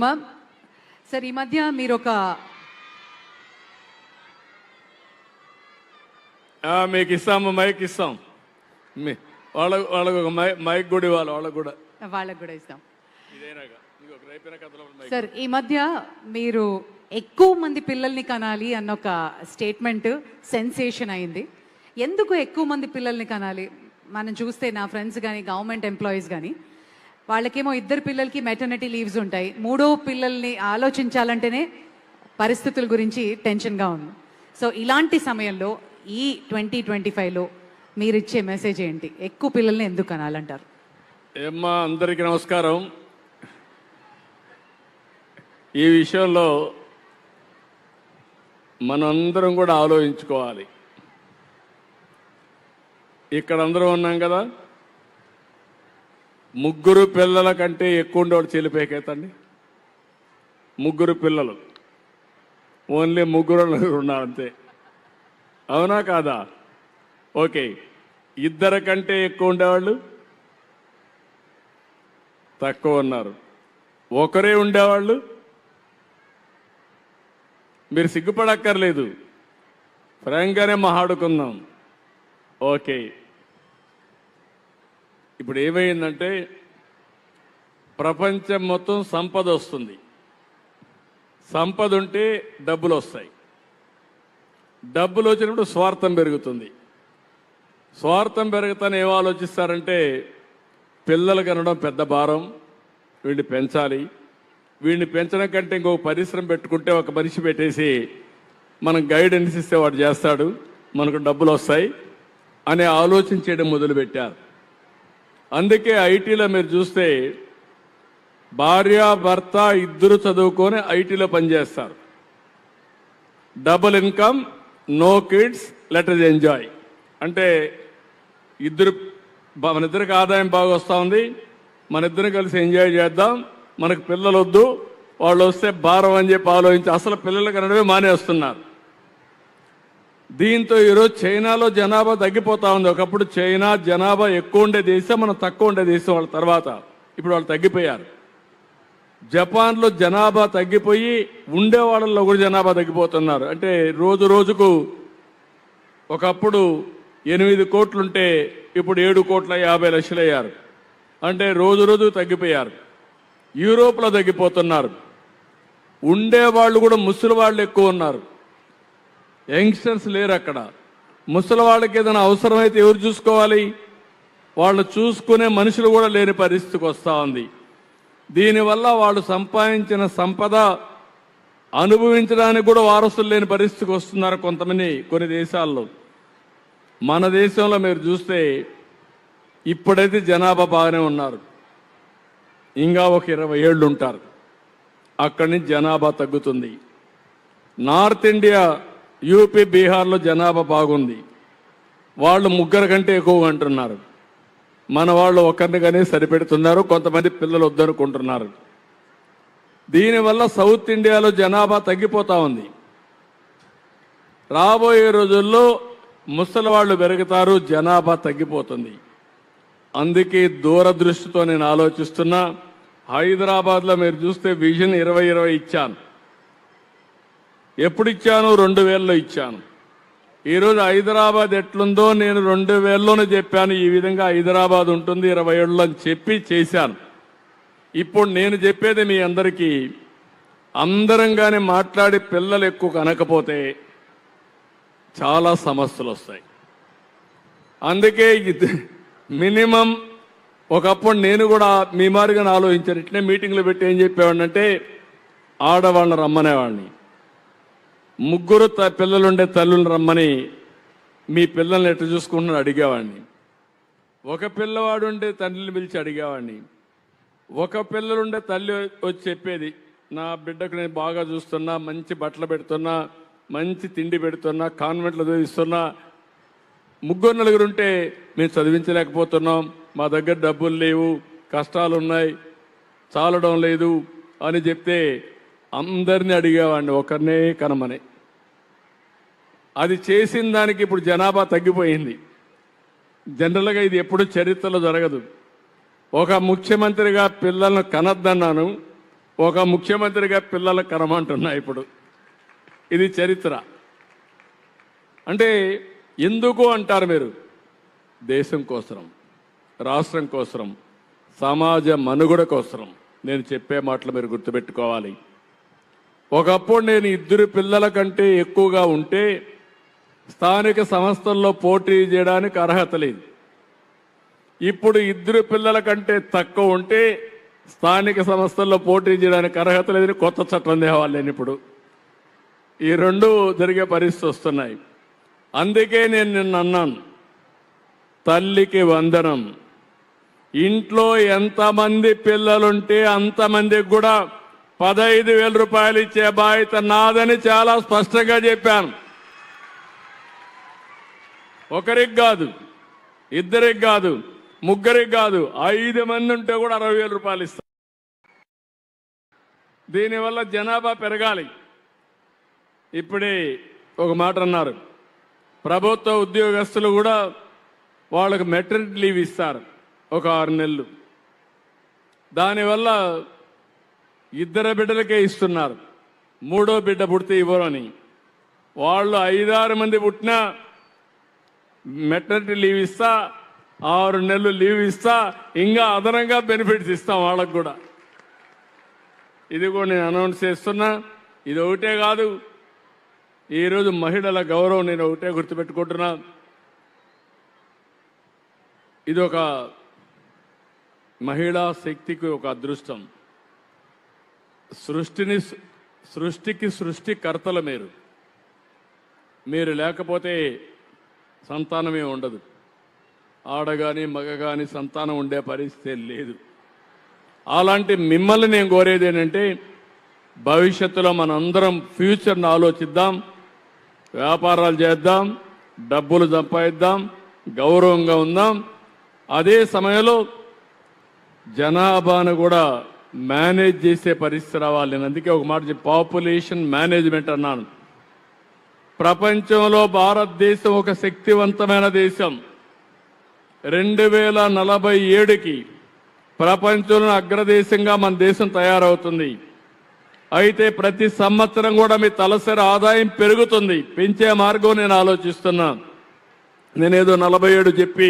Ma'am sir ఈ మధ్య మీరు ఒక మీకు ఇస్తాము, మైక్ ఇస్తాం. వాళ్ళకు ఒక మైక్ కూడా ఇవ్వాలి, వాళ్ళకు కూడా ఇస్తాం. ఇదేనాగా సార్ ఈ మధ్య మీరు ఎక్కువ మంది పిల్లల్ని కనాలి అన్న ఒక స్టేట్మెంట్ సెన్సేషన్ అయింది. ఎందుకు ఎక్కువ మంది పిల్లల్ని కనాలి? మనం చూస్తే నా ఫ్రెండ్స్ కానీ గవర్నమెంట్ ఎంప్లాయీస్ కానీ వాళ్ళకేమో 2 పిల్లలకి మెటర్నిటీ లీవ్స్ ఉంటాయి. 3వ పిల్లల్ని ఆలోచించాలంటేనే పరిస్థితుల గురించి టెన్షన్గా ఉంది. సో ఇలాంటి సమయంలో ఈ 2025లో మీరు ఇచ్చే మెసేజ్ ఏంటి? ఎక్కువ పిల్లల్ని ఎందుకు కనాలంటారు? ఏమ్మా, అందరికీ నమస్కారం. ఈ విషయంలో మనందరం కూడా ఆలోచించుకోవాలి. ఇక్కడ అందరం ఉన్నాం కదా, 3 పిల్లల కంటే ఎక్కువ ఉండేవాడు చెల్లిపోయేకేతండి. 3 పిల్లలు, ఓన్లీ 3 ఉన్నారు అంతే. అవునా కాదా? ఓకే, 2 కంటే ఎక్కువ ఉండేవాళ్ళు తక్కువ ఉన్నారు. 1 ఉండేవాళ్ళు మీరు సిగ్గుపడక్కర్లేదు, ఫ్రాంక్గానే మాట్లాడుకుందాం. ఓకే, ఇప్పుడు ఏమైందంటే ప్రపంచం మొత్తం సంపద వస్తుంది. సంపద ఉంటే డబ్బులు వస్తాయి. డబ్బులు వచ్చినప్పుడు స్వార్థం పెరుగుతుంది. స్వార్థం పెరుగుతానే ఏం ఆలోచిస్తారంటే పిల్లలు కనడం పెద్ద భారం, వీడిని పెంచాలి, వీడిని పెంచడం కంటే ఇంకొక పరిశ్రమ పెట్టుకుంటే ఒక మనిషి పెట్టేసి మనం గైడెన్స్ ఇస్తే వాడు చేస్తాడు, మనకు డబ్బులు వస్తాయి అనే ఆలోచన చేయడం మొదలుపెట్టారు. అందుకే ఐటీలో మీరు చూస్తే భార్య భర్త 2 చదువుకొని ఐటీలో పనిచేస్తారు. Double income, no kids, let us enjoy. అంటే మన ఇద్దరికి ఆదాయం బాగా వస్తూ ఉంది, మన ఇద్దరం కలిసి ఎంజాయ్ చేద్దాం, మనకు పిల్లలు వద్దు, వాళ్ళు వస్తే భారం అని చెప్పి ఆలోచించి అసలు పిల్లలు కనడమే మానేస్తున్నారు. దీంతో ఈరోజు చైనాలో జనాభా తగ్గిపోతా ఉంది. ఒకప్పుడు చైనా జనాభా ఎక్కువ ఉండే దేశం, మనం తక్కువ ఉండే దేశం వాళ్ళ తర్వాత. ఇప్పుడు వాళ్ళు తగ్గిపోయారు. జపాన్లో జనాభా తగ్గిపోయి ఉండే వాళ్ళల్లో కూడా జనాభా తగ్గిపోతున్నారు. అంటే రోజు రోజుకు ఒకప్పుడు 8 కోట్లుంటే ఇప్పుడు 7,50,00,000 అయ్యారు. అంటే రోజు రోజు తగ్గిపోయారు. యూరోప్లో తగ్గిపోతున్నారు. ఉండేవాళ్ళు కూడా ముసలి వాళ్ళు ఎక్కువ ఉన్నారు, యంగ్స్టర్స్ లేరు అక్కడ. ముసలి వాళ్ళకి ఏదైనా అవసరమైతే ఎవరు చూసుకోవాలి? వాళ్ళు చూసుకునే మనుషులు కూడా లేని పరిస్థితికి వస్తూ ఉంది. దీనివల్ల వాళ్ళు సంపాదించిన సంపద అనుభవించడానికి కూడా వారసులు లేని పరిస్థితికి వస్తున్నారు కొంతమంది కొన్ని దేశాల్లో. మన దేశంలో మీరు చూస్తే ఇప్పుడైతే జనాభా బాగానే ఉన్నారు, ఇంకా ఒక 20 ఏళ్ళు ఉంటారు, అక్కడి నుంచి జనాభా తగ్గుతుంది. నార్త్ ఇండియా, యూపీ, బీహార్లో జనాభా బాగుంది, వాళ్ళు 3 కంటే ఎక్కువ అంటున్నారు. మన వాళ్ళు 1 సరిపెడుతున్నారు, కొంతమంది పిల్లలు వద్దనుకుంటున్నారు. దీనివల్ల సౌత్ ఇండియాలో జనాభా తగ్గిపోతా ఉంది. రాబోయే రోజుల్లో ముసలి వాళ్ళు పెరుగుతారు, జనాభా తగ్గిపోతుంది. అందుకే దూరదృష్టితో నేను ఆలోచిస్తున్నా. హైదరాబాద్లో మీరు చూస్తే విజన్ 2020 ఇచ్చాను. ఎప్పుడు ఇచ్చాను? 2000లో ఇచ్చాను. ఈరోజు హైదరాబాద్ ఎట్లుందో నేను 2000లోనే చెప్పాను. ఈ విధంగా హైదరాబాద్ ఉంటుంది 27లో అని చెప్పి చేశాను. ఇప్పుడు నేను చెప్పేది మీ అందరికీ, అందరంగానే మాట్లాడి పిల్లలు ఎక్కువ కనకపోతే చాలా సమస్యలు వస్తాయి. అందుకే మినిమం ఒకప్పుడు నేను కూడా మీ మాదిరిగానే ఆలోచించాను. ఇట్లే మీటింగ్లు పెట్టి ఏం చెప్పేవాడినంటే ఆడవాళ్ళని రమ్మనేవాడిని, 3 పిల్లలుండే తల్లులను రమ్మని మీ పిల్లల్ని ఎట్లా చూసుకుంటున్నాను అడిగేవాడిని. 1 పిల్లవాడు ఉండే తల్లిని పిలిచి అడిగేవాడిని. 1 పిల్లలుండే తల్లి వచ్చి చెప్పేది, నా బిడ్డకు నేను బాగా చూస్తున్నా, మంచి బట్టలు పెడుతున్నా, మంచి తిండి పెడుతున్నా, కాన్వెంట్లో చదివిస్తున్నా. 3 4 ఉంటే మేము చదివించలేకపోతున్నాం, మా దగ్గర డబ్బులు లేవు, కష్టాలు ఉన్నాయి, చాలడం లేదు అని చెప్తే అందరినీ అడిగేవాడిని ఒకరినే కనమని. అది చేసిన దానికి ఇప్పుడు జనాభా తగ్గిపోయింది. జనరల్గా ఇది ఎప్పుడు చరిత్రలో జరగదు. ఒక ముఖ్యమంత్రిగా పిల్లలను కనద్దన్నాను, ఒక ముఖ్యమంత్రిగా పిల్లల కనమంటున్నా ఇప్పుడు. ఇది చరిత్ర. అంటే ఎందుకు అంటారు మీరు? దేశం కోసం, రాష్ట్రం కోసం, సమాజ మనుగడ కోసం నేను చెప్పే మాటలు మీరు గుర్తుపెట్టుకోవాలి. ఒకప్పుడు నేను 2 పిల్లల కంటే ఎక్కువగా ఉంటే స్థానిక సంస్థల్లో పోటీ చేయడానికి అర్హత లేదు. ఇప్పుడు 2 పిల్లల కంటే తక్కువ ఉంటే స్థానిక సంస్థల్లో పోటీ చేయడానికి అర్హత లేదని కొత్త చట్టం తేవాలి నేను ఇప్పుడు. ఈ 2 జరిగే పరిస్థితి వస్తున్నాయి. అందుకే నేను నిన్న అన్నాను, తల్లికి వందనం. ఇంట్లో ఎంతమంది పిల్లలుంటే అంతమందికి కూడా 15,000 రూపాయలు ఇచ్చే బాధ్యత నాదని చాలా స్పష్టంగా చెప్పాను. ఒకరికి కాదు, 2రికి కాదు, 3రికి కాదు, 5 మంది ఉంటే కూడా 60,000 రూపాయలు ఇస్తాం. దీనివల్ల జనాభా పెరగాలి. ఇప్పుడే ఒక మాట అన్నారు, ప్రభుత్వ ఉద్యోగస్తులు కూడా వాళ్ళకు మెటర్నిటీ లీవ్ ఇస్తారు ఒక 6 నెలలు. దానివల్ల 2 బిడ్డలకే ఇస్తున్నారు, 3వ బిడ్డ పుడితే ఇవ్వరు అని. వాళ్ళు 5-6 మంది పుట్టినా మెటర్నిటీ లీవ్ ఇస్తా, 6 నెలలు లీవ్ ఇస్తా, ఇంకా అదనంగా బెనిఫిట్స్ ఇస్తాం వాళ్ళకు కూడా. ఇది కూడా నేను అనౌన్స్ చేస్తున్నా. ఇది ఒకటే కాదు, ఈరోజు మహిళల గౌరవం నేను ఒకటే గుర్తుపెట్టుకుంటున్నా. ఇది ఒక మహిళా శక్తికి ఒక అదృష్టం. సృష్టికి సృష్టికర్తలు మీరు లేకపోతే సంతానమే ఉండదు. ఆడగాని మగగాని సంతానం ఉండే పరిస్థితి లేదు. అలాంటి మిమ్మల్ని నేను కోరేది ఏంటంటే, భవిష్యత్తులో మనందరం ఫ్యూచర్ని ఆలోచిద్దాం, వ్యాపారాలు చేద్దాం, డబ్బులు సంపాదిద్దాం, గౌరవంగా ఉందాం. అదే సమయంలో జనాభాను కూడా మేనేజ్ చేసే పరిస్థితి రావాలి. నేను అందుకే ఒక మాట పాపులేషన్ మేనేజ్మెంట్ అన్నాను. ప్రపంచంలో భారతదేశం ఒక శక్తివంతమైన దేశం. 2047కి ప్రపంచంలో అగ్రదేశంగా మన దేశం తయారవుతుంది. అయితే ప్రతి సంవత్సరం కూడా మీ తలసరి ఆదాయం పెరుగుతుంది. పెంచే మార్గం నేను ఆలోచిస్తున్నా. నేనేదో 47 చెప్పి